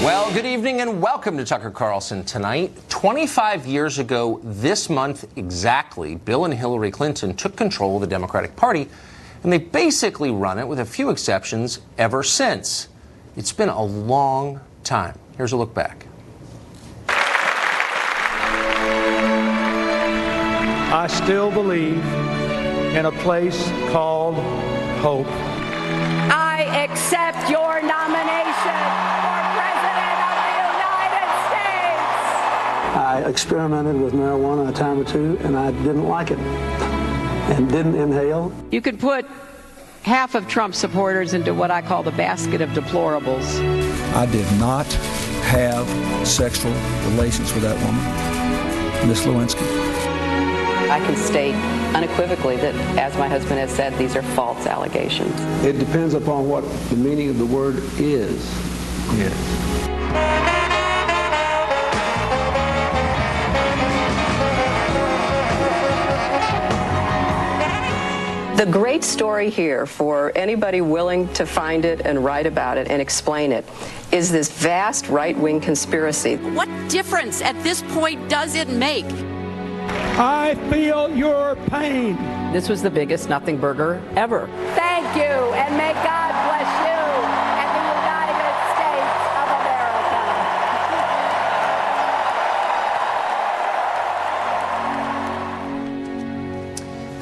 Well, good evening and welcome to Tucker Carlson Tonight. 25 years ago this month exactly, Bill and Hillary Clinton took control of the Democratic Party, and they've basically run it, with a few exceptions, ever since. It's been a long time. Here's a look back. I still believe in a place called hope. I accept your nomination for President of the United States. I experimented with marijuana a time or two, and I didn't like it and didn't inhale. You could put half of Trump supporters into what I call the basket of deplorables. I did not have sexual relations with that woman, Miss Lewinsky. I can state unequivocally that, as my husband has said, these are false allegations. It depends upon what the meaning of the word is. Yes. The great story here, for anybody willing to find it and write about it and explain it, is this vast right-wing conspiracy. What difference at this point does it make? I feel your pain. This was the biggest nothing burger ever. Thank you, and may God bless you and the United States of America.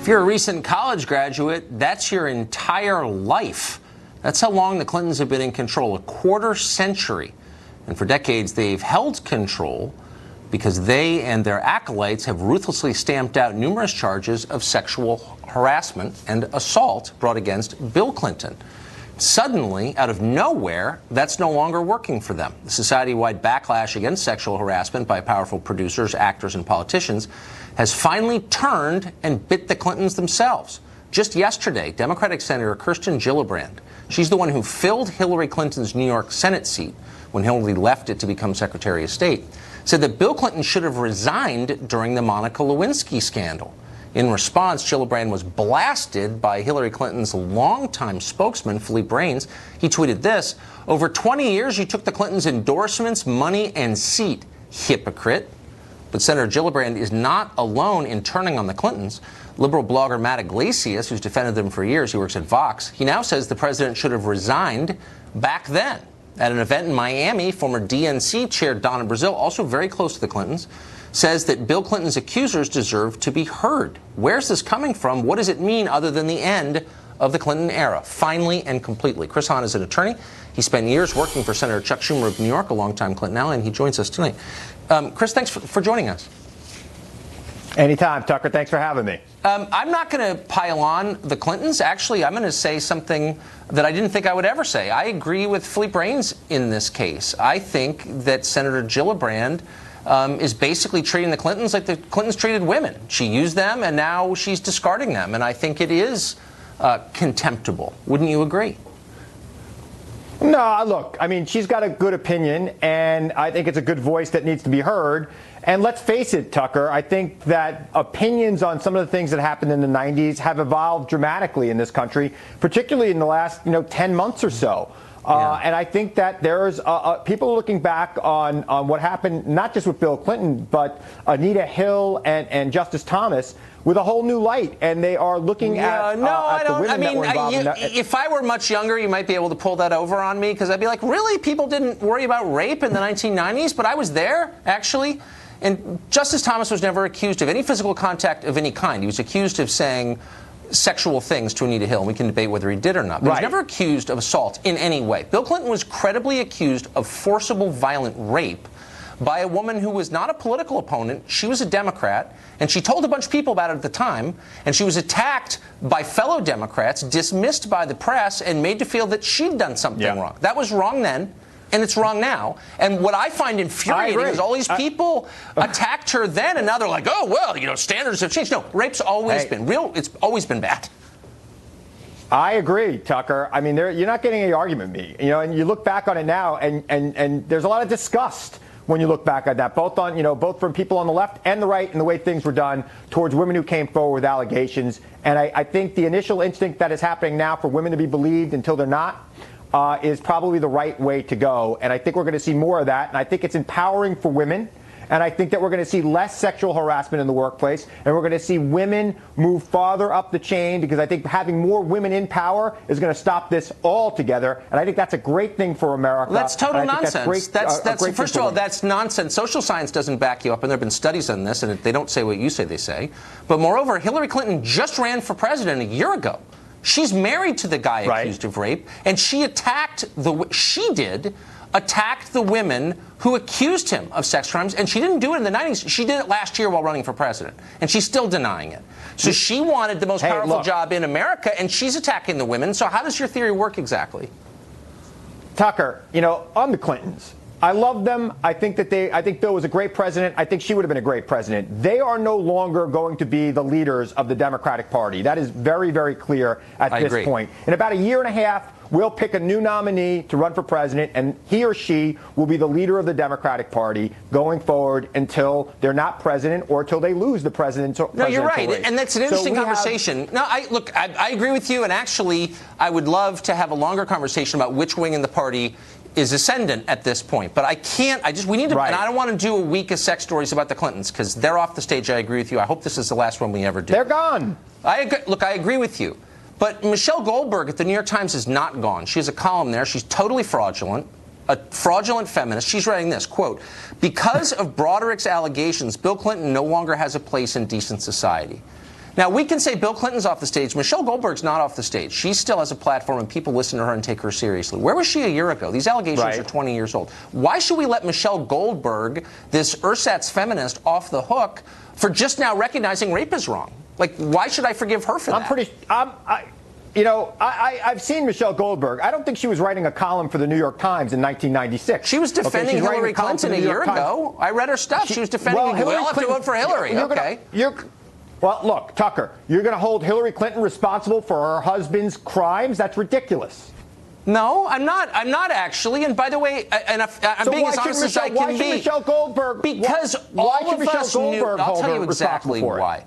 If you're a recent college graduate, that's your entire life. That's how long the Clintons have been in control, a quarter century. And for decades, they've held control because they and their acolytes have ruthlessly stamped out numerous charges of sexual harassment and assault brought against Bill Clinton. Suddenly, out of nowhere, that's no longer working for them. The society-wide backlash against sexual harassment by powerful producers, actors, and politicians has finally turned and bit the Clintons themselves. Just yesterday, Democratic Senator Kirsten Gillibrand, she's the one who filled Hillary Clinton's New York Senate seat when Hillary left it to become Secretary of State, said that Bill Clinton should have resigned during the Monica Lewinsky scandal. In response, Gillibrand was blasted by Hillary Clinton's longtime spokesman, Philippe Brains. He tweeted this: "Over 20 years, you took the Clintons' endorsements, money, and seat. Hypocrite." But Senator Gillibrand is not alone in turning on the Clintons. Liberal blogger Matt Iglesias, who's defended them for years, he works at Vox, he now says the president should have resigned back then. At an event in Miami, former DNC chair Donna Brazile, also very close to the Clintons, says that Bill Clinton's accusers deserve to be heard. Where's this coming from? What does it mean other than the end of the Clinton era, finally and completely? Chris Hahn is an attorney. He spent years working for Senator Chuck Schumer of New York, a longtime Clinton ally, and he joins us tonight. Chris, thanks for joining us. Anytime, Tucker. Thanks for having me. I'm not going to pile on the Clintons. Actually, I'm going to say something that I didn't think I would ever say. I agree with Philippe Brains in this case. I think that Senator Gillibrand is basically treating the Clintons like the Clintons treated women. She used them, and now she's discarding them. And I think it is contemptible. Wouldn't you agree? No, look, I mean, she's got a good opinion, and I think it's a good voice that needs to be heard. And let's face it, Tucker, I think that opinions on some of the things that happened in the 90s have evolved dramatically in this country, particularly in the last, 10 months or so. And I think that there's people looking back on what happened, not just with Bill Clinton, but Anita Hill and Justice Thomas, with a whole new light, and they are looking at the women that were involved in that. If I were much younger, you might be able to pull that over on me, because I'd be like, really? People didn't worry about rape in the 1990s? But I was there, actually. And Justice Thomas was never accused of any physical contact of any kind. He was accused of saying sexual things to Anita Hill, and we can debate whether he did or not. But he was never accused of assault in any way. Bill Clinton was credibly accused of forcible violent rape by a woman who was not a political opponent. She was a Democrat, and she told a bunch of people about it at the time, and she was attacked by fellow Democrats, dismissed by the press, and made to feel that she'd done something wrong. That was wrong then, and it's wrong now. And what I find infuriating is all these people attacked her then, and now they're like, oh, well, standards have changed. No, rape's always been real. It's always been bad. I agree, Tucker. I mean, you're not getting any argument with me. And you look back on it now, and there's a lot of disgust when you look back at that, both from people on the left and the right, and the way things were done towards women who came forward with allegations. And I think the initial instinct that is happening now for women to be believed until they're not, is probably the right way to go. And I think we're going to see more of that. And I think it's empowering for women. And I think that we're going to see less sexual harassment in the workplace, and we're going to see women move farther up the chain, because I think having more women in power is going to stop this altogether. And I think that's a great thing for America. That's total nonsense. That's first of all, that's nonsense. Social science doesn't back you up, and there have been studies on this, and they don't say what you say they say. But moreover, Hillary Clinton just ran for president a year ago. She's married to the guy accused of rape, and she attacked the women who accused him of sex crimes, and she didn't do it in the 90s. She did it last year while running for president, and she's still denying it. So she wanted the most powerful job in America, and she's attacking the women. So how does your theory work exactly? Tucker, on the Clintons, I love them. I think Bill was a great president. I think she would have been a great president. They are no longer going to be the leaders of the Democratic Party. That is very, very clear at this point. In about a year and a half, we'll pick a new nominee to run for president, and he or she will be the leader of the Democratic Party going forward until they're not president or until they lose the presidential race. No, you're right, and that's an interesting conversation. No, I agree with you, and actually, I would love to have a longer conversation about which wing in the party is ascendant at this point. But we need to, and I don't want to do a week of sex stories about the Clintons, because they're off the stage. I agree with you. I hope this is the last one we ever do. They're gone. I agree with you. But Michelle Goldberg at the New York Times is not gone. She has a column there. She's totally fraudulent, a fraudulent feminist. She's writing this, quote, "Because of Broderick's allegations, Bill Clinton no longer has a place in decent society." Now, we can say Bill Clinton's off the stage. Michelle Goldberg's not off the stage. She still has a platform, and people listen to her and take her seriously. Where was she a year ago? These allegations are 20 years old. Why should we let Michelle Goldberg, this ersatz feminist, off the hook for just now recognizing rape is wrong? Like, why should I forgive her for that? I've seen Michelle Goldberg. I don't think she was writing a column for the New York Times in 1996. She was defending Hillary Clinton a year ago. I read her stuff. She was defending Hillary. We'll have to vote for Hillary. Well, look, Tucker, you're going to hold Hillary Clinton responsible for her husband's crimes? That's ridiculous. No, I'm not. I'm not actually. And by the way, I'm being as honest as I can be. Why should Michelle Goldberg? Because all of us knew. I'll tell you exactly why.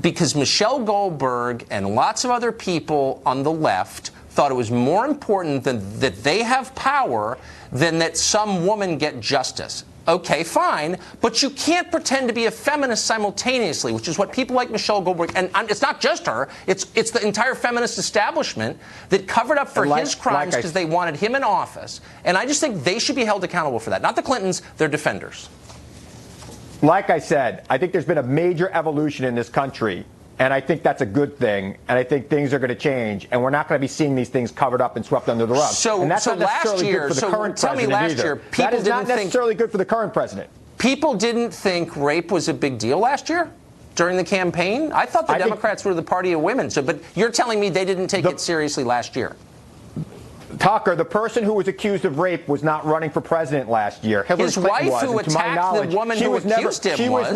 Because Michelle Goldberg and lots of other people on the left thought it was more important that they have power than that some woman get justice. Okay, fine, but you can't pretend to be a feminist simultaneously, which is what people like Michelle Goldberg, and it's not just her, it's the entire feminist establishment that covered up for his crimes because they wanted him in office. And I just think they should be held accountable for that. Not the Clintons, they're defenders. Like I said, I think there's been a major evolution in this country, and I think that's a good thing, and I think things are going to change, and we're not going to be seeing these things covered up and swept under the rug. And that's not necessarily good for the current president either. That is not necessarily good for the current president. People didn't think rape was a big deal last year during the campaign? I thought the Democrats were the party of women, but you're telling me they didn't take it seriously last year. Tucker, the person who was accused of rape was not running for president last year. His wife, who attacked the woman who accused him, was.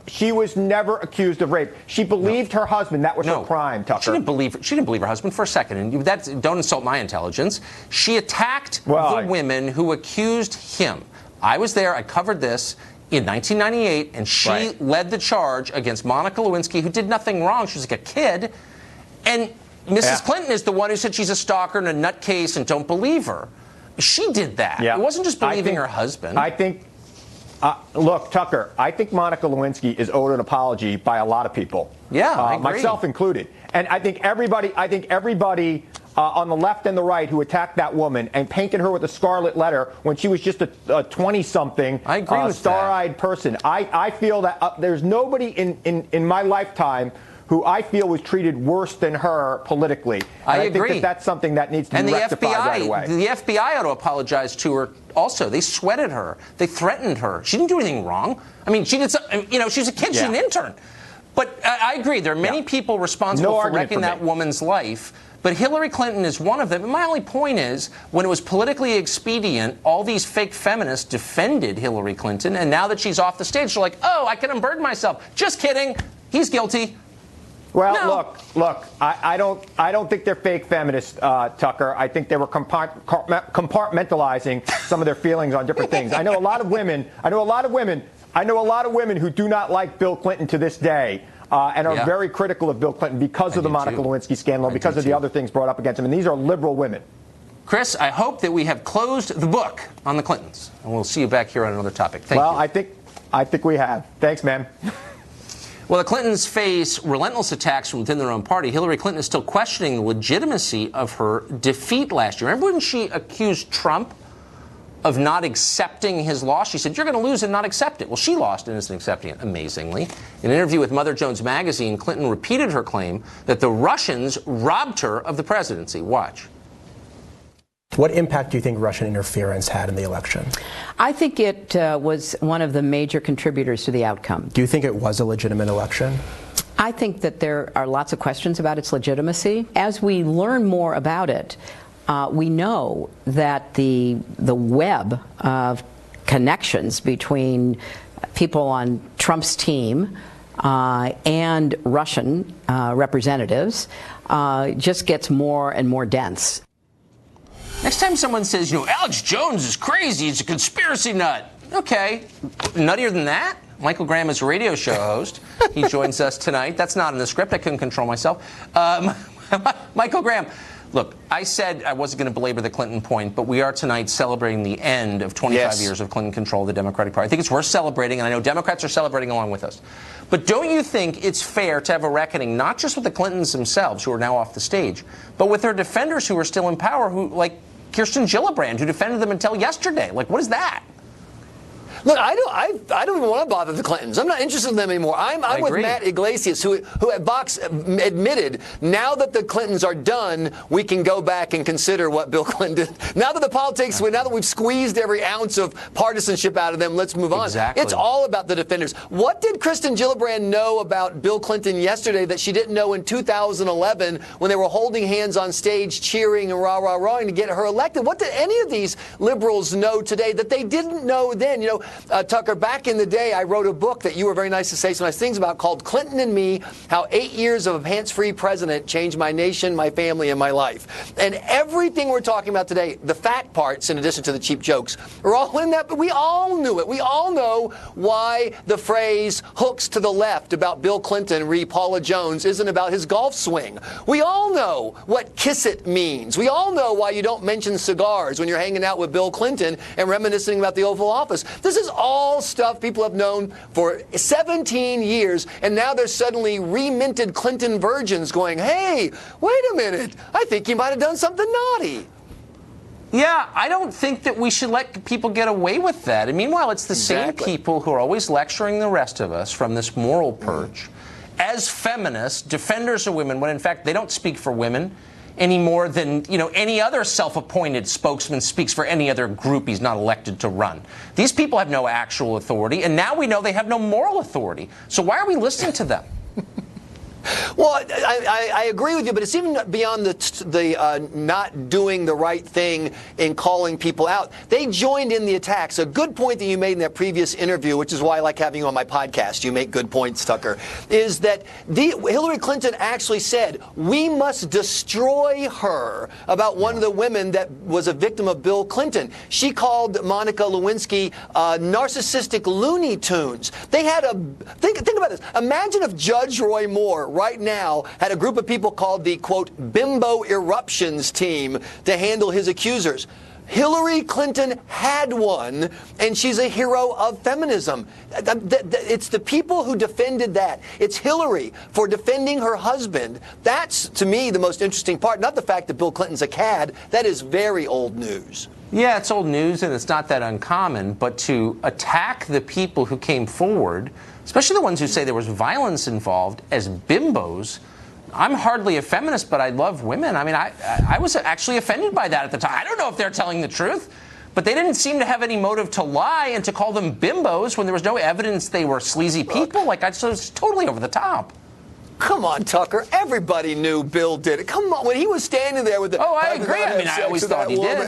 She was never accused of rape. She believed her husband. That was her crime, Tucker. She didn't believe her husband for a second. And don't insult my intelligence. She attacked the women who accused him. I was there. I covered this in 1998, and she led the charge against Monica Lewinsky, who did nothing wrong. She was like a kid. And Mrs. Clinton is the one who said she's a stalker and a nutcase and don't believe her. She did that. It wasn't just believing her husband. Look, Tucker, I think Monica Lewinsky is owed an apology by a lot of people. I agree. Myself included. And I think everybody on the left and the right who attacked that woman and painted her with a scarlet letter when she was just a 20-something star-eyed person. I feel that there's nobody in my lifetime who I feel was treated worse than her politically. And I think that's something that needs to be rectified right away. The FBI ought to apologize to her also. They sweated her. They threatened her. She didn't do anything wrong. I mean, she did she's a kid. She's an intern. But I agree. There are many people responsible for wrecking that woman's life. But Hillary Clinton is one of them. And my only point is, when it was politically expedient, all these fake feminists defended Hillary Clinton. And now that she's off the stage, they're like, oh, I can unburden myself. Just kidding. He's guilty. Well, look. I don't think they're fake feminists, Tucker. I think they were compartmentalizing some of their feelings on different things. I know a lot of women who do not like Bill Clinton to this day. And are very critical of Bill Clinton because of the Monica Lewinsky scandal, because of the other things brought up against him. And these are liberal women. Chris, I hope that we have closed the book on the Clintons, and we'll see you back here on another topic. Thank you. Well, I think we have. Thanks, man. Well, the Clintons face relentless attacks from within their own party. Hillary Clinton is still questioning the legitimacy of her defeat last year. Remember when she accused Trump of not accepting his loss? She said, you're going to lose and not accept it. Well, she lost and isn't accepting it, amazingly. In an interview with Mother Jones magazine, Clinton repeated her claim that the Russians robbed her of the presidency. Watch. What impact do you think Russian interference had in the election? I think it was one of the major contributors to the outcome. Do you think it was a legitimate election? I think that there are lots of questions about its legitimacy. As we learn more about it, we know that the web of connections between people on Trump's team and Russian representatives just gets more and more dense. Next time someone says, Alex Jones is crazy, he's a conspiracy nut. Okay, nuttier than that? Michael Graham is a radio show host. He joins us tonight. That's not in the script. I couldn't control myself. Michael Graham, look, I said I wasn't going to belabor the Clinton point, but we are tonight celebrating the end of 25 years of Clinton control of the Democratic Party. I think it's worth celebrating, and I know Democrats are celebrating along with us. But don't you think it's fair to have a reckoning, not just with the Clintons themselves, who are now off the stage, but with their defenders who are still in power, who, like Kirsten Gillibrand, who defended them until yesterday? Like, what is that? Look, I don't even want to bother the Clintons. I'm not interested in them anymore. I'm with Matt Iglesias, who at Vox admitted, now that the Clintons are done, we can go back and consider what Bill Clinton did. Now that the politics, now that we've squeezed every ounce of partisanship out of them, let's move on. Exactly. It's all about the defenders. What did Kirsten Gillibrand know about Bill Clinton yesterday that she didn't know in 2011 when they were holding hands on stage, cheering and rah-rah-rahing to get her elected? What did any of these liberals know today that they didn't know then? Tucker, back in the day, I wrote a book that you were very nice to say some nice things about called Clinton and Me, How 8 Years of a Pants-Free President Changed My Nation, My Family, and My Life. And everything we're talking about today, the fact parts, in addition to the cheap jokes, are all in that, but we all knew it. We all know why the phrase hooks to the left about Bill Clinton, re Paula Jones, isn't about his golf swing. We all know what kiss it means. We all know why you don't mention cigars when you're hanging out with Bill Clinton and reminiscing about the Oval Office. This is all stuff people have known for 17 years, and now there's suddenly reminted Clinton virgins going, hey, wait a minute, I think he might have done something naughty. Yeah, I don't think that we should let people get away with that. And meanwhile, it's the same people who are always lecturing the rest of us from this moral perch as feminists, defenders of women, when in fact they don't speak for women any more than, any other self-appointed spokesman speaks for any other group he's not elected to run. These people have no actual authority, and now we know they have no moral authority. So why are we listening to them? Well, I agree with you, but it's even beyond the not doing the right thing in calling people out. They joined in the attacks. A good point that you made in that previous interview, which is why I like having you on my podcast, you make good points, Tucker, is that Hillary Clinton actually said, we must destroy her, about one of the women that was a victim of Bill Clinton. She called Monica Lewinsky narcissistic Looney Tunes. They had think about this. Imagine if Judge Roy Moore right now had a group of people called the, quote, bimbo eruptions team to handle his accusers. Hillary Clinton had one, and she's a hero of feminism. It's the people who defended that. It's Hillary for defending her husband. That's, to me, the most interesting part. Not the fact that Bill Clinton's a cad. That is very old news. Yeah, it's old news, and it's not that uncommon. But to attack the people who came forward, especially the ones who say there was violence involved, as bimbos, I'm hardly a feminist, but I love women. I mean, I was actually offended by that at the time. I don't know if they're telling the truth, but they didn't seem to have any motive to lie, and to call them bimbos when there was no evidence they were sleazy people, like, so it's totally over the top. Come on, Tucker. Everybody knew Bill did it. Come on. When he was standing there with the... Oh, I agree. I mean, I always thought he did.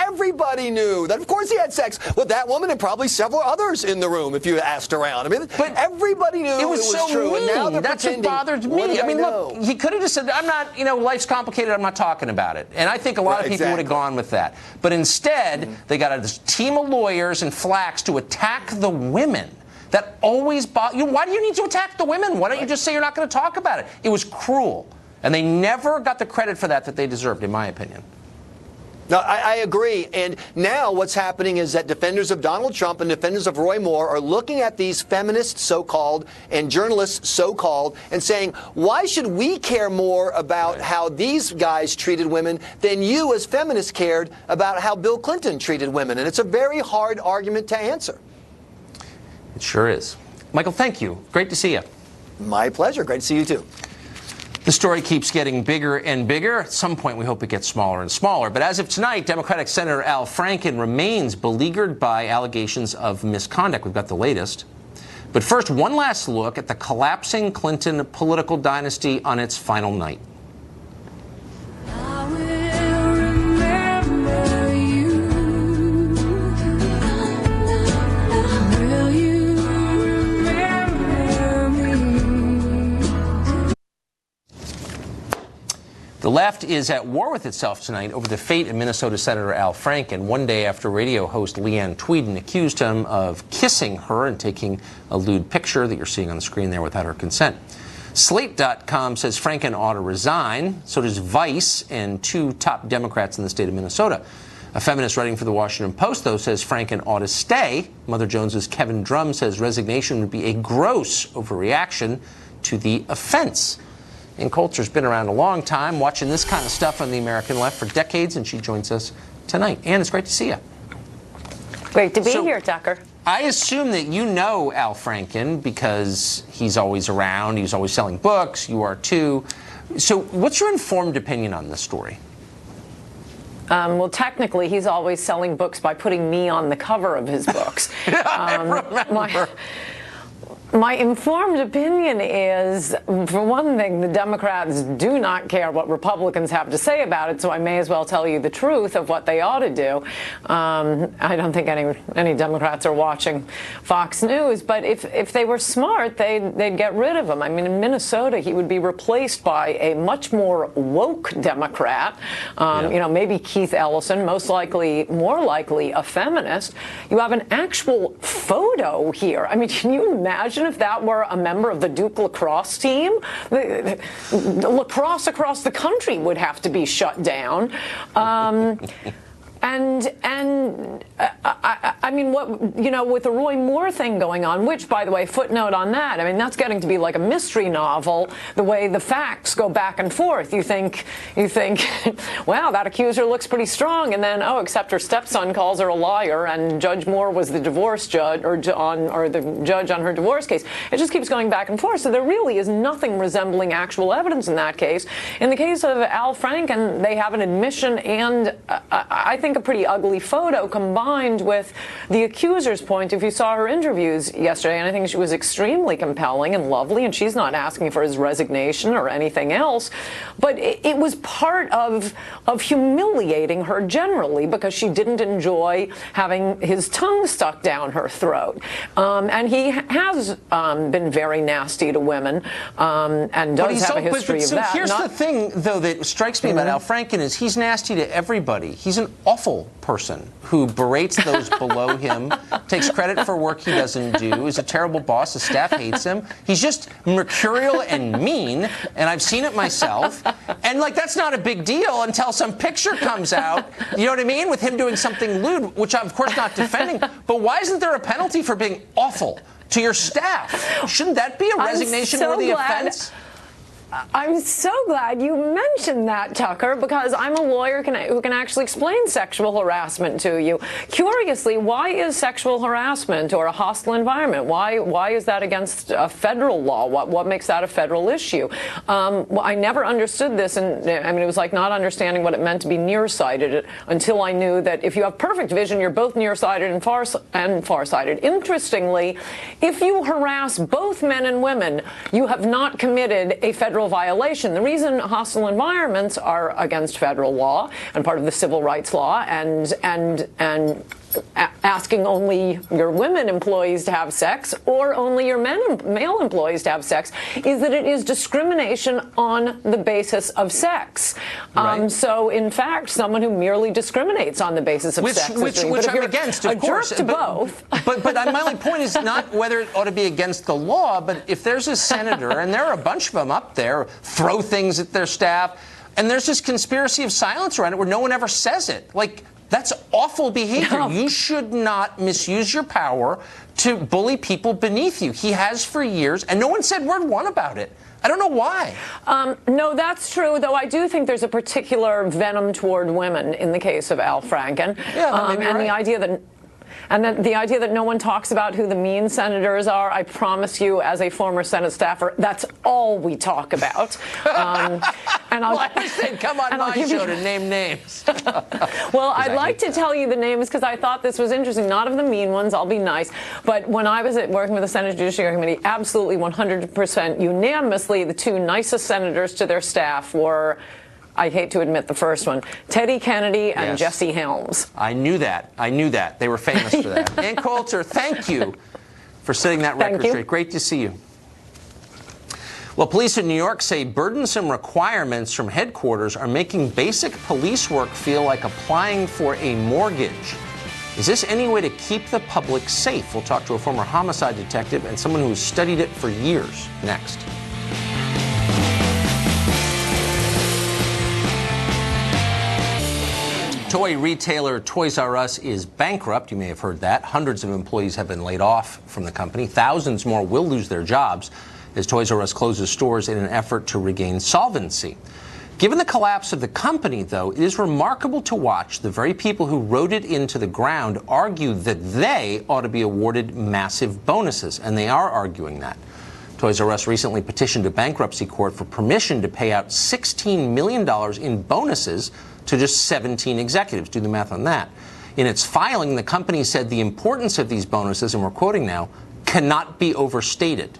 Everybody knew that, of course, he had sex with that woman and probably several others in the room if you asked around. I mean, but everybody knew it was so true. Mean. And now they're That's pretending. What bothered me. I mean, look, he could have just said, I'm not, life's complicated, I'm not talking about it. And I think a lot of people would have gone with that. But instead, they got this team of lawyers and flacks to attack the women. That always bothers you. Why do you need to attack the women? Why don't you just say you're not going to talk about it? It was cruel. And they never got the credit for that they deserved, in my opinion. No, I agree. And now what's happening is that defenders of Donald Trump and defenders of Roy Moore are looking at these feminists, so-called, and journalists, so-called, and saying, why should we care more about how these guys treated women than you as feminists cared about how Bill Clinton treated women? And it's a very hard argument to answer. It sure is. Michael, thank you. Great to see you. My pleasure. Great to see you, too. The story keeps getting bigger and bigger. At some point, we hope it gets smaller and smaller. But as of tonight, Democratic Senator Al Franken remains beleaguered by allegations of misconduct. We've got the latest. But first, one last look at the collapsing Clinton political dynasty on its final night. The left is at war with itself tonight over the fate of Minnesota Senator Al Franken, one day after radio host Leanne Tweeden accused him of kissing her and taking a lewd picture that you're seeing on the screen there without her consent. Slate.com says Franken ought to resign. So does Vice and two top Democrats in the state of Minnesota. A feminist writing for the Washington Post, though, says Franken ought to stay. Mother Jones's Kevin Drum says resignation would be a gross overreaction to the offense. Ann Coulter's been around a long time, watching this kind of stuff on the American left for decades, and she joins us tonight. Ann, it's great to see you. Great to be here, Tucker. I assume that you know Al Franken because he's always around, he's always selling books, you are too. So what's your informed opinion on this story? Well, technically, he's always selling books by putting me on the cover of his books. I remember. My informed opinion is, for one thing, the Democrats do not care what Republicans have to say about it, so I may as well tell you the truth of what they ought to do. I don't think any Democrats are watching Fox News, but if they were smart, they'd get rid of him. I mean, in Minnesota, he would be replaced by a much more woke Democrat, you know, maybe Keith Ellison, most likely, more likely, a feminist. You have an actual photo here. I mean, can you imagine if that were a member of the Duke lacrosse team? The lacrosse across the country would have to be shut down. I mean, what, you know, with the Roy Moore thing going on, which, by the way, footnote on that, I mean, that's getting to be like a mystery novel, the way the facts go back and forth. You think, wow, that accuser looks pretty strong, and then, oh, except her stepson calls her a liar, and Judge Moore was the divorce judge, or the judge on her divorce case. It just keeps going back and forth. So there really is nothing resembling actual evidence in that case. In the case of Al Franken, they have an admission and, I think, a pretty ugly photo combined with the accuser's point. If you saw her interviews yesterday, and I think she was extremely compelling and lovely, and she's not asking for his resignation or anything else, but it was part of humiliating her generally because she didn't enjoy having his tongue stuck down her throat. And he has been very nasty to women and does have a history of that. So here's the thing, though, that strikes me about Al Franken is he's nasty to everybody. He's an awful person who berates those below him, takes credit for work he doesn't do, is a terrible boss, the staff hates him. He's just mercurial and mean, and I've seen it myself. And, like, that's not a big deal until some picture comes out, you know what I mean, with him doing something lewd, which I'm, of course, not defending. But why isn't there a penalty for being awful to your staff? Shouldn't that be a resignation-worthy offense? I'm so glad you mentioned that, Tucker, because I'm a lawyer who can actually explain sexual harassment to you. Curiously, why is sexual harassment or a hostile environment, why is that against a federal law? What makes that a federal issue? Well, I never understood this, and I mean, it was like not understanding what it meant to be nearsighted until I knew that if you have perfect vision, you're both nearsighted and farsighted. Interestingly, if you harass both men and women, you have not committed a federal violation. The reason hostile environments are against federal law and part of the civil rights law and asking only your women employees to have sex or only your male employees to have sex is that it is discrimination on the basis of sex. Right. So, in fact, someone who merely discriminates on the basis of sex, which I'm against, of course. Jerk to both. But my only point is not whether it ought to be against the law, but if there's a senator, and there are a bunch of them up there, throw things at their staff, And there's this conspiracy of silence around it where no one ever says it. Like, that's awful behavior. No. You should not misuse your power to bully people beneath you. He has for years, and no one said word one about it. I don't know why. No, that's true, though I do think there's a particular venom toward women in the case of Al Franken. Yeah, and the idea that the idea that no one talks about who the mean senators are, I promise you, as a former Senate staffer, that's all we talk about. I said, come on my show to name names. Well, I'd like to tell you the names because I thought this was interesting. Not of the mean ones, I'll be nice. But when I was working with the Senate Judiciary Committee, absolutely 100% unanimously, the two nicest senators to their staff were, I hate to admit the first one, Teddy Kennedy and Jesse Helms. I knew that. I knew that. They were famous for that. Ann Coulter, thank you for setting that record straight. Great to see you. Well, police in New York say burdensome requirements from headquarters are making basic police work feel like applying for a mortgage. Is this any way to keep the public safe? We'll talk to a former homicide detective and someone who's studied it for years. Next. Toy retailer Toys R Us is bankrupt. You may have heard that. Hundreds of employees have been laid off from the company. Thousands more will lose their jobs as Toys R Us closes stores in an effort to regain solvency. Given the collapse of the company, though, it is remarkable to watch the very people who rode it into the ground argue that they ought to be awarded massive bonuses, and they are arguing that. Toys R Us recently petitioned a bankruptcy court for permission to pay out $16 million in bonuses to just 17 executives. Do the math on that. In its filing, the company said the importance of these bonuses, and we're quoting now, cannot be overstated.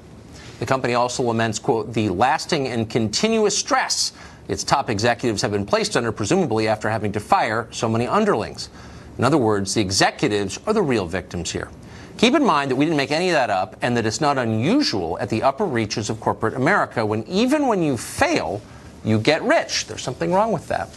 The company also laments, quote, the lasting and continuous stress its top executives have been placed under, presumably after having to fire so many underlings. In other words, the executives are the real victims here. Keep in mind that we didn't make any of that up and that it's not unusual at the upper reaches of corporate America when even when you fail, you get rich. There's something wrong with that.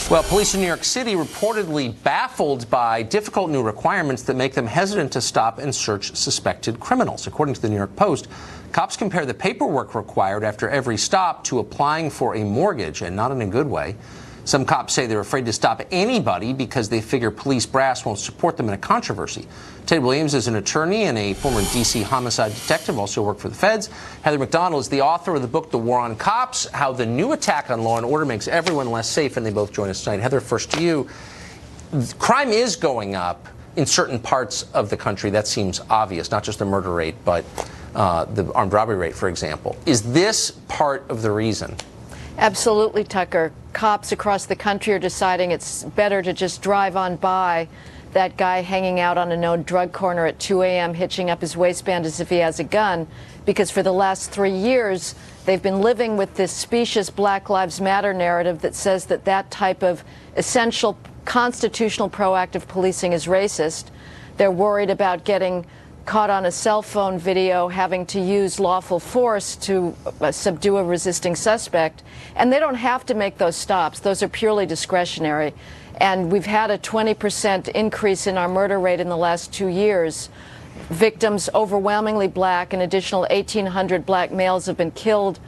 Well, police in New York City reportedly baffled by difficult new requirements that make them hesitant to stop and search suspected criminals. According to the New York Post, cops compare the paperwork required after every stop to applying for a mortgage, and not in a good way. Some cops say they're afraid to stop anybody because they figure police brass won't support them in a controversy. Ted Williams is an attorney and a former D.C. homicide detective, also worked for the feds. Heather McDonald is the author of the book, The War on Cops, How the New Attack on Law and Order Makes Everyone Less Safe, and they both join us tonight. Heather, first to you. Crime is going up in certain parts of the country. That seems obvious, not just the murder rate, but the armed robbery rate, for example. Is this part of the reason? Absolutely, Tucker. Cops across the country are deciding it's better to just drive on by that guy hanging out on a known drug corner at 2 a.m. hitching up his waistband as if he has a gun, because for the last 3 years they've been living with this specious Black Lives Matter narrative that says that that type of essential constitutional proactive policing is racist. They're worried about getting caught on a cell phone video having to use lawful force to subdue a resisting suspect. And they don't have to make those stops. Those are purely discretionary. And we've had a 20% increase in our murder rate in the last 2 years. Victims overwhelmingly black. An additional 1,800 black males have been killed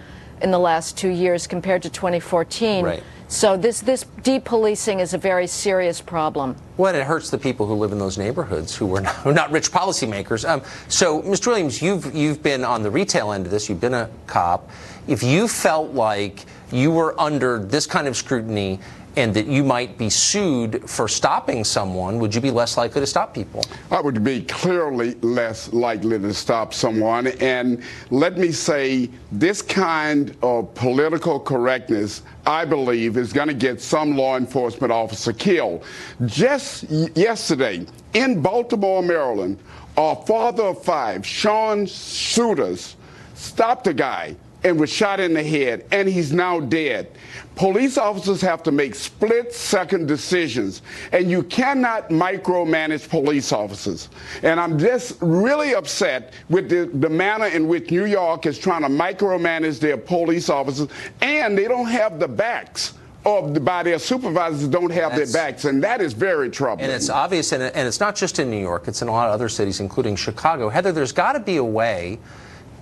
in the last 2 years compared to 2014. Right. So this depolicing is a very serious problem. Well, it hurts the people who live in those neighborhoods who are not rich policymakers. So, Mr. Williams, you've been on the retail end of this. You've been a cop. If you felt like you were under this kind of scrutiny and that you might be sued for stopping someone, would you be less likely to stop people? I would be clearly less likely to stop someone. And let me say, this kind of political correctness, I believe, is going to get some law enforcement officer killed. Just yesterday, in Baltimore, Maryland, a father of 5, Sean Shooters, stopped a guy and was shot in the head, and he's now dead. Police officers have to make split-second decisions, and you cannot micromanage police officers. And I'm just really upset with the manner in which New York is trying to micromanage their police officers, and they don't have the backs by their supervisors don't have their backs, and that is very troubling. And it's obvious, and it's not just in New York, it's in a lot of other cities, including Chicago. Heather, there's got to be a way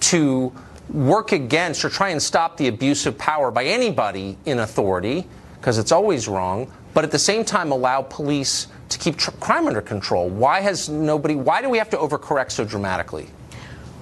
to work against or try and stop the abuse of power by anybody in authority, because it's always wrong, but at the same time allow police to keep crime under control? Why do we have to overcorrect so dramatically?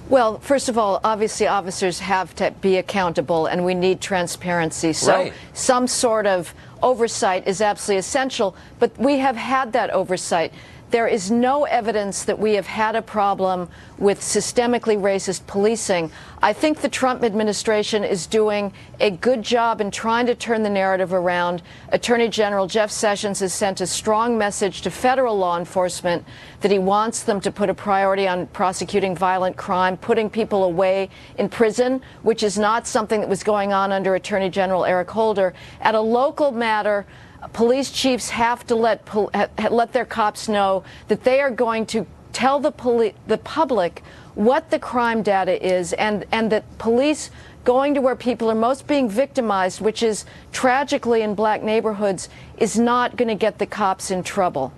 Well, first of all, obviously officers have to be accountable, and we need transparency. So some sort of oversight is absolutely essential, but we have had that oversight. There is no evidence that we have had a problem with systemically racist policing. I think the Trump administration is doing a good job in trying to turn the narrative around. Attorney General Jeff Sessions has sent a strong message to federal law enforcement that he wants them to put a priority on prosecuting violent crime, putting people away in prison, which is not something that was going on under Attorney General Eric Holder. At a local matter, police chiefs have to let their cops know that they are going to tell the public what the crime data is, and that police going to where people are most being victimized, which is tragically in black neighborhoods, is not going to get the cops in trouble.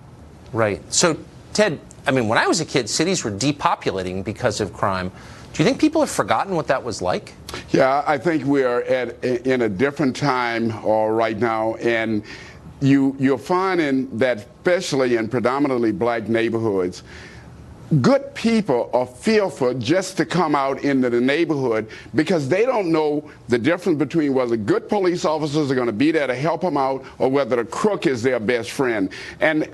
Right. So, Ted, I mean, when I was a kid, cities were depopulating because of crime. Do you think people have forgotten what that was like? Yeah, I think we are in a different time right now, and you're finding that, especially in predominantly black neighborhoods, good people are fearful just to come out into the neighborhood because they don't know the difference between whether good police officers are going to be there to help them out or whether a crook is their best friend. And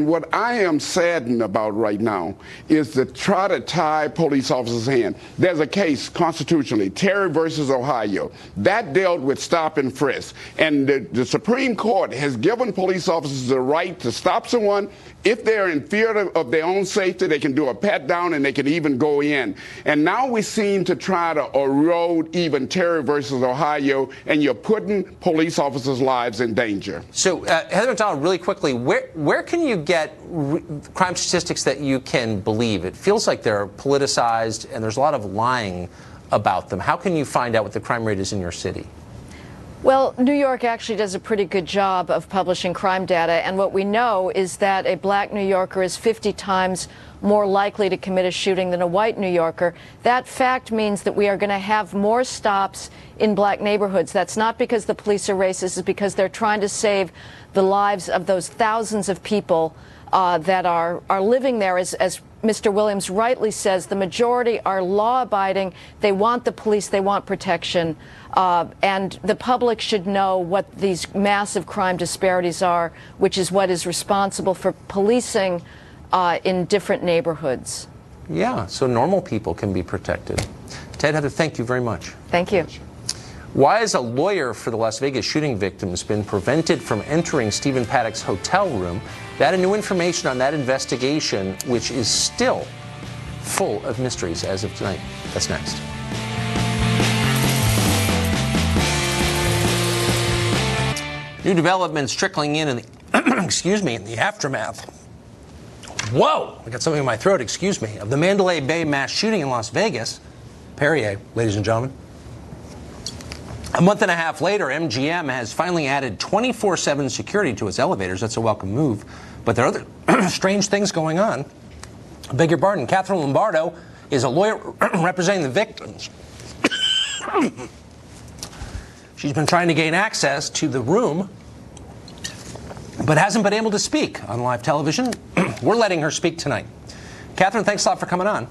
what I am saddened about right now is to try to tie police officers' hand. There's a case constitutionally, Terry versus Ohio, that dealt with stop and frisk. And the Supreme Court has given police officers the right to stop someone. If they're in fear of their own safety, they can do a pat down and they can even go in. And now we seem to try to erode even Terry versus Ohio, and you're putting police officers' lives in danger. So, Heather McDonald, really quickly, where can you get crime statistics that you can believe? It feels like they're politicized and there's a lot of lying about them. How can you find out what the crime rate is in your city? Well, New York actually does a pretty good job of publishing crime data, and what we know is that a black New Yorker is 50 times more likely to commit a shooting than a white New Yorker. That fact means that we are going to have more stops in black neighborhoods. That's not because the police are racist, it's because they're trying to save the lives of those thousands of people that are living there. As Mr. Williams rightly says, the majority are law-abiding. They want the police, they want protection. And the public should know what these massive crime disparities are, which is what is responsible for policing in different neighborhoods. Yeah, so normal people can be protected. Ted, Heather, thank you very much. Thank you. Why has a lawyer for the Las Vegas shooting victims been prevented from entering Stephen Paddock's hotel room? That and new information on that investigation, which is still full of mysteries as of tonight. That's next. New developments trickling in the in the aftermath. Whoa! I got something in my throat, excuse me. Of the Mandalay Bay mass shooting in Las Vegas. Perrier, ladies and gentlemen. A month and a half later, MGM has finally added 24/7 security to its elevators. That's a welcome move. But there are other strange things going on. I beg your pardon. Catherine Lombardo is a lawyer representing the victims. She's been trying to gain access to the room, but hasn't been able to speak on live television. We're letting her speak tonight. Catherine, thanks a lot for coming on.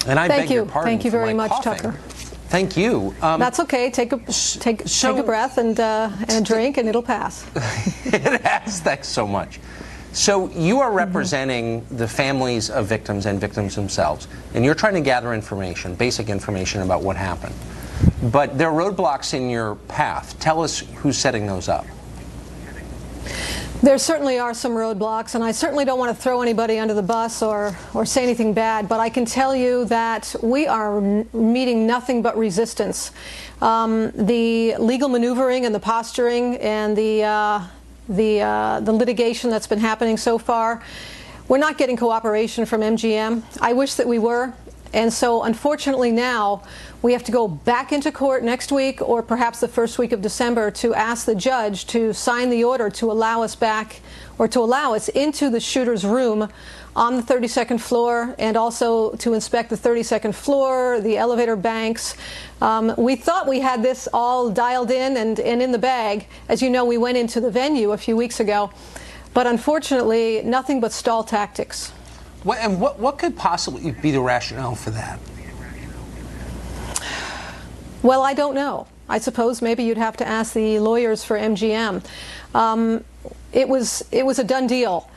And I beg your pardon. Thank you very much, coughing. Tucker. Thank you. That's okay. Take a breath and drink, and it'll pass. It has. Thanks so much. So you are representing the families of victims and victims themselves, and you're trying to gather information, basic information about what happened. But there are roadblocks in your path. Tell us who's setting those up. There certainly are some roadblocks, and I certainly don't want to throw anybody under the bus or say anything bad, but I can tell you that we are meeting nothing but resistance. The legal maneuvering and the posturing and the litigation that's been happening so far, we're not getting cooperation from MGM. I wish that we were. And so, unfortunately, now we have to go back into court next week or perhaps the first week of December to ask the judge to sign the order to allow us back, or to allow us into the shooter's room on the 32nd floor, and also to inspect the 32nd floor, the elevator banks. We thought we had this all dialed in and in the bag. As you know, we went into the venue a few weeks ago, but unfortunately, nothing but stall tactics. What could possibly be the rationale for that? Well, I don't know. I suppose maybe you'd have to ask the lawyers for MGM. It was a done deal.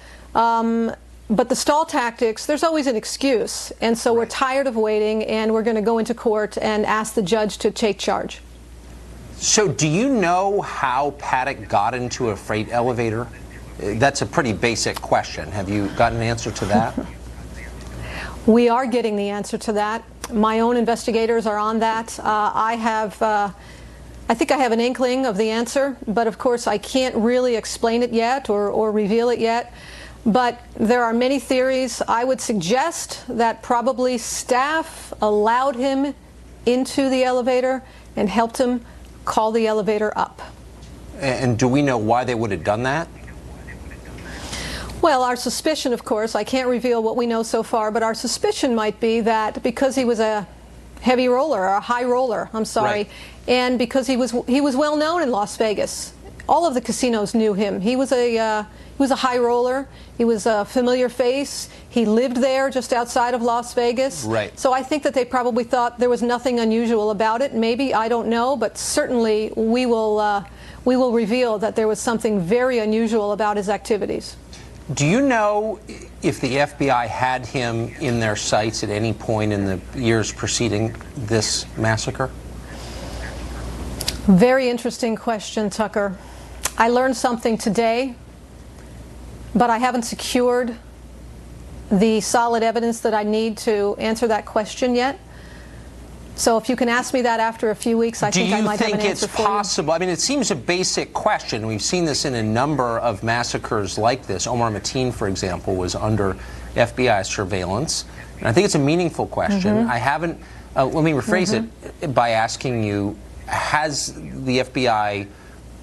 But the stall tactics, there's always an excuse. And so we're tired of waiting, and we're going to go into court and ask the judge to take charge. So do you know how Paddock got into a freight elevator? That's a pretty basic question. Have you got an answer to that? We are getting the answer to that. My own investigators are on that. I think I have an inkling of the answer, but of course I can't really explain it yet or reveal it yet. But there are many theories. I would suggest that probably staff allowed him into the elevator and helped him call the elevator up. And do we know why they would have done that? Well, our suspicion, of course, I can't reveal what we know so far, but our suspicion might be that because he was a heavy roller, or a high roller, I'm sorry, right, and because he was well known in Las Vegas. All of the casinos knew him. He was a high roller. He was a familiar face. He lived there just outside of Las Vegas. Right. So I think that they probably thought there was nothing unusual about it. Maybe, I don't know, but certainly we will reveal that there was something very unusual about his activities. Do you know if the FBI had him in their sights at any point in the years preceding this massacre? Very interesting question, Tucker. I learned something today, but I haven't secured the solid evidence that I need to answer that question yet. So if you can ask me that after a few weeks, I think I might have an answer for you. Do you think it's possible? I mean, it seems a basic question. We've seen this in a number of massacres like this. Omar Mateen, for example, was under FBI surveillance. And I think it's a meaningful question. Mm-hmm. I haven't, let me rephrase it by asking you, has the FBI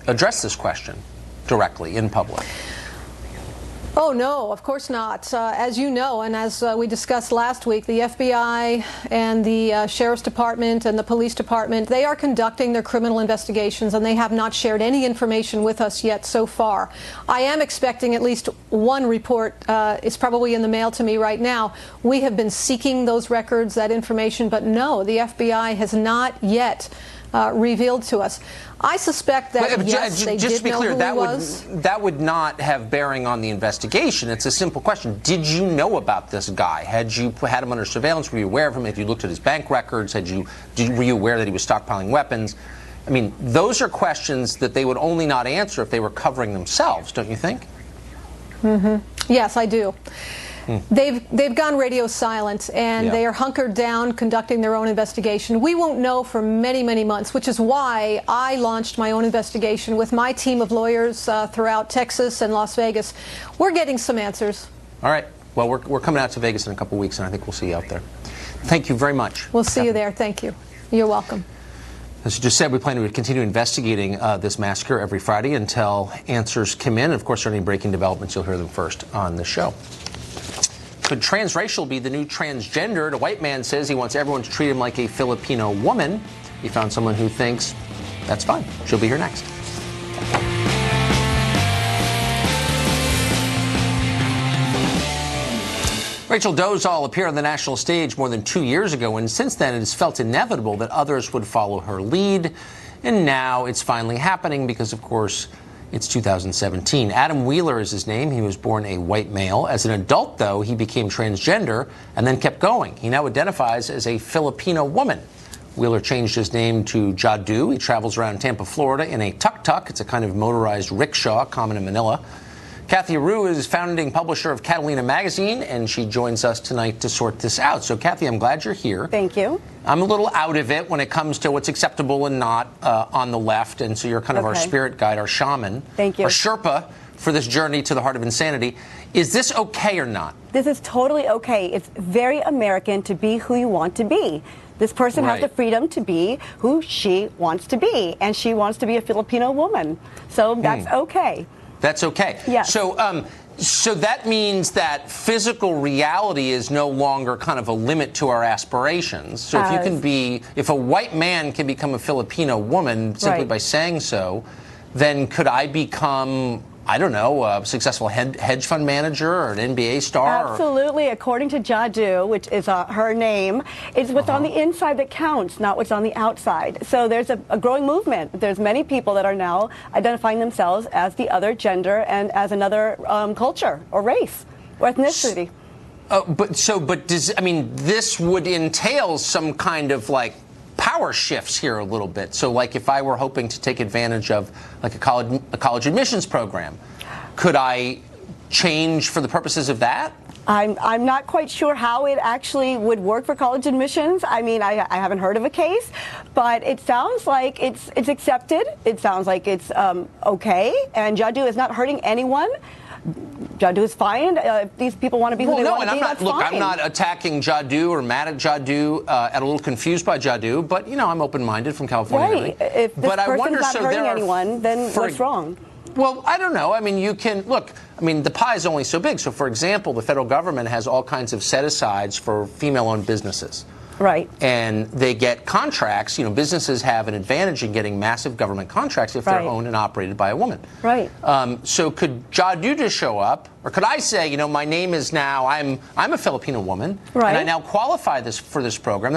addressed this question directly in public? Oh, no, of course not. As you know, and as we discussed last week, the FBI and the Sheriff's Department and the Police Department, they are conducting their criminal investigations, and they have not shared any information with us yet so far. I am expecting at least one report. It's probably in the mail to me right now. We have been seeking those records, that information, but no, the FBI has not yet revealed to us. I suspect that, yes, they did know who he was. That would not have bearing on the investigation. It's a simple question. Did you know about this guy? Had you had him under surveillance? Were you aware of him? If you looked at his bank records, were you aware that he was stockpiling weapons? I mean, those are questions that they would only not answer if they were covering themselves, don't you think? Yes, I do. They've gone radio silent, and they are hunkered down conducting their own investigation. We won't know for many, many months, which is why I launched my own investigation with my team of lawyers throughout Texas and Las Vegas. We're getting some answers. All right. Well, we're coming out to Vegas in a couple weeks, and I think we'll see you out there. Thank you very much. We'll see you there. Thank you. You're welcome. As you just said, we plan to continue investigating this massacre every Friday until answers come in. Of course, there are any breaking developments, you'll hear them first on the show. Could transracial be the new transgender? The white man says he wants everyone to treat him like a Filipino woman. He found someone who thinks that's fine. She'll be here next. Rachel Dolezal appeared on the national stage more than 2 years ago, and since then it has felt inevitable that others would follow her lead. And now it's finally happening because, of course, it's 2017. Adam Wheeler is his name. He was born a white male. As an adult, though, he became transgender and then kept going. He now identifies as a Filipino woman. Wheeler changed his name to Jadu. He travels around Tampa, Florida in a tuk-tuk. It's a kind of motorized rickshaw common in Manila. Kathy Aru is founding publisher of Catalina Magazine, and she joins us tonight to sort this out. So, Kathy, I'm glad you're here. Thank you. I'm a little out of it when it comes to what's acceptable and not on the left, and so you're kind of our spirit guide, our shaman. Thank you. Our Sherpa for this journey to the heart of insanity. Is this okay or not? This is totally okay. It's very American to be who you want to be. This person has the freedom to be who she wants to be, and she wants to be a Filipino woman. So that's okay. That's okay. Yes. So that means that physical reality is no longer kind of a limit to our aspirations. So if a white man can become a Filipino woman simply by saying so, then could I become, I don't know, a successful hedge fund manager or an NBA star? Absolutely. According to Jadu, which is her name, it's what's on the inside that counts, not what's on the outside. So there's a growing movement. There's many people that are now identifying themselves as the other gender and as another culture or race or ethnicity. But this would entail some kind of like power shifts here a little bit. So like if I were hoping to take advantage of like a college admissions program, could I change for the purposes of that? I'm not quite sure how it actually would work for college admissions. I mean, I haven't heard of a case, but it sounds like it's accepted. It sounds like it's okay, and Jadu is not hurting anyone. Jadu is fine. If these people want to be who they want to be, that's fine. I'm not attacking Jadu or mad at Jadu, and a little confused by Jadu, but, you know, I'm open-minded from California. Right. If this person's not hurting anyone, then what's wrong? Well, I don't know. I mean, you can, look, I mean, the pie is only so big. So, for example, the federal government has all kinds of set-asides for female-owned businesses. Right. And they get contracts. You know, businesses have an advantage in getting massive government contracts if they're owned and operated by a woman. Right. So could Jadu just show up, or could I say, you know, my name is now, I'm a Filipino woman, and I now qualify for this program.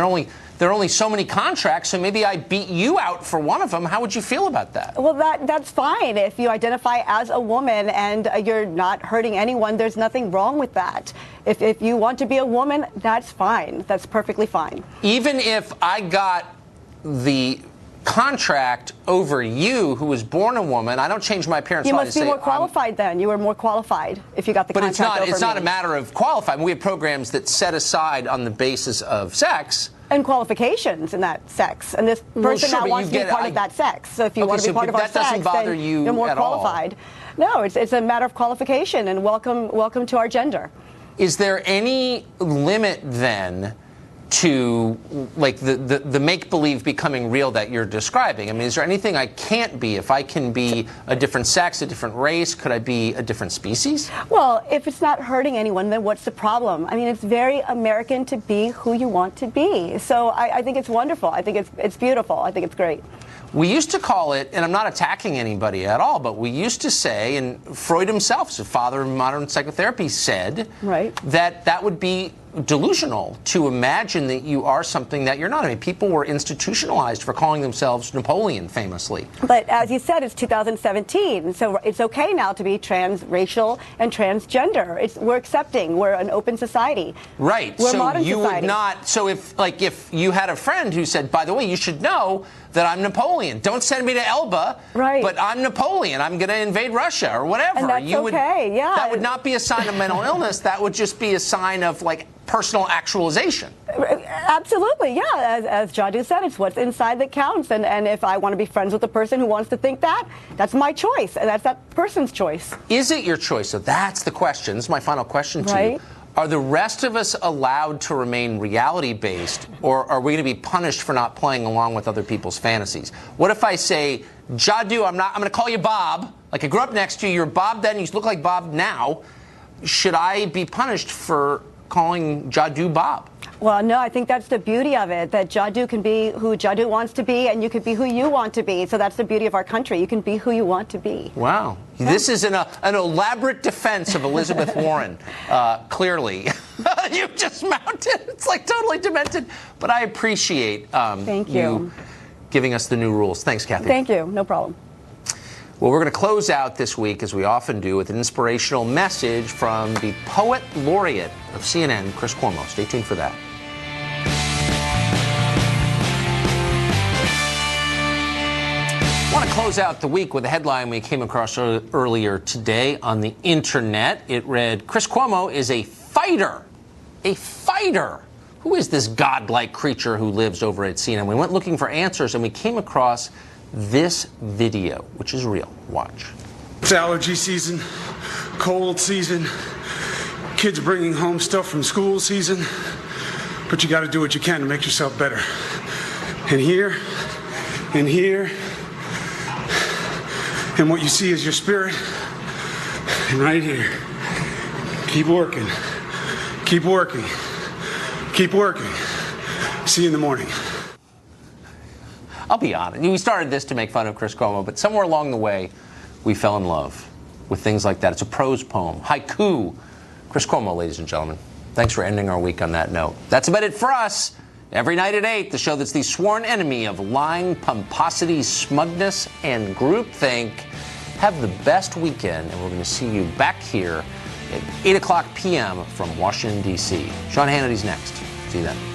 There are only so many contracts, so maybe I beat you out for one of them. How would you feel about that? Well, that's fine. If you identify as a woman and you're not hurting anyone, there's nothing wrong with that. If you want to be a woman, that's fine. That's perfectly fine. Even if I got the contract over you, who was born a woman, I don't change my appearance. You must be more qualified then. You were more qualified if you got the contract over me. But it's not a matter of qualified. We have programs that set aside on the basis of sex. And qualifications in that sex. And this person now wants to be part of that sex. So if you want to be part of our sex, then you're more qualified. No, it's a matter of qualification, and welcome to our gender. Is there any limit then to like the make-believe becoming real that you're describing? I mean, is there anything I can't be? If I can be a different sex, a different race, could I be a different species? Well, if it's not hurting anyone, then what's the problem? I mean, it's very American to be who you want to be. So I think it's wonderful. I think it's beautiful. I think it's great. We used to call it, and I'm not attacking anybody at all, but we used to say, and Freud himself, as a father of modern psychotherapy, said that would be delusional to imagine that you are something that you're not. I mean, people were institutionalized for calling themselves Napoleon, famously. But as you said, it's 2017, so it's okay now to be transracial and transgender. We're accepting. We're an open society. Right. We're so modern you society. Would not. So if you had a friend who said, by the way, you should know that I'm Napoleon. Don't send me to Elba. Right. But I'm Napoleon. I'm going to invade Russia or whatever. And that's okay. Yeah. That would not be a sign of mental illness. That would just be a sign of like personal actualization. Absolutely, yeah. As Jadu said, it's what's inside that counts. And if I want to be friends with a person who wants to think that, that's my choice. And that's that person's choice. Is it your choice? So that's the question. This is my final question to you. Are the rest of us allowed to remain reality-based, or are we going to be punished for not playing along with other people's fantasies? What if I say, Jadu, I'm going to call you Bob. Like I grew up next to you. You're Bob then. You look like Bob now. Should I be punished for calling Jadu Bob? Well, no, I think that's the beauty of it, that Jadu can be who Jadu wants to be, and you can be who you want to be. So that's the beauty of our country. You can be who you want to be. Wow. Yeah. This is an elaborate defense of Elizabeth Warren, clearly. You just mounted. It's like totally demented. But I appreciate Thank you giving us the new rules. Thanks, Kathy. Thank you. No problem. Well, we're going to close out this week, as we often do, with an inspirational message from the Poet Laureate of CNN, Chris Cuomo. Stay tuned for that. I want to close out the week with a headline we came across earlier today on the internet. It read, Chris Cuomo is a fighter. A fighter. Who is this godlike creature who lives over at CNN? We went looking for answers, and we came across this video, which is real. Watch. It's allergy season, cold season, kids bringing home stuff from school season, but you got to do what you can to make yourself better. And here, and what you see is your spirit, and right here. Keep working, keep working, keep working. See you in the morning. I'll be honest. We started this to make fun of Chris Cuomo, but somewhere along the way, we fell in love with things like that. It's a prose poem, haiku. Chris Cuomo, ladies and gentlemen. Thanks for ending our week on that note. That's about it for us. Every night at 8, the show that's the sworn enemy of lying, pomposity, smugness, and groupthink. Have the best weekend, and we're going to see you back here at 8 o'clock p.m. from Washington, D.C. Sean Hannity's next. See you then.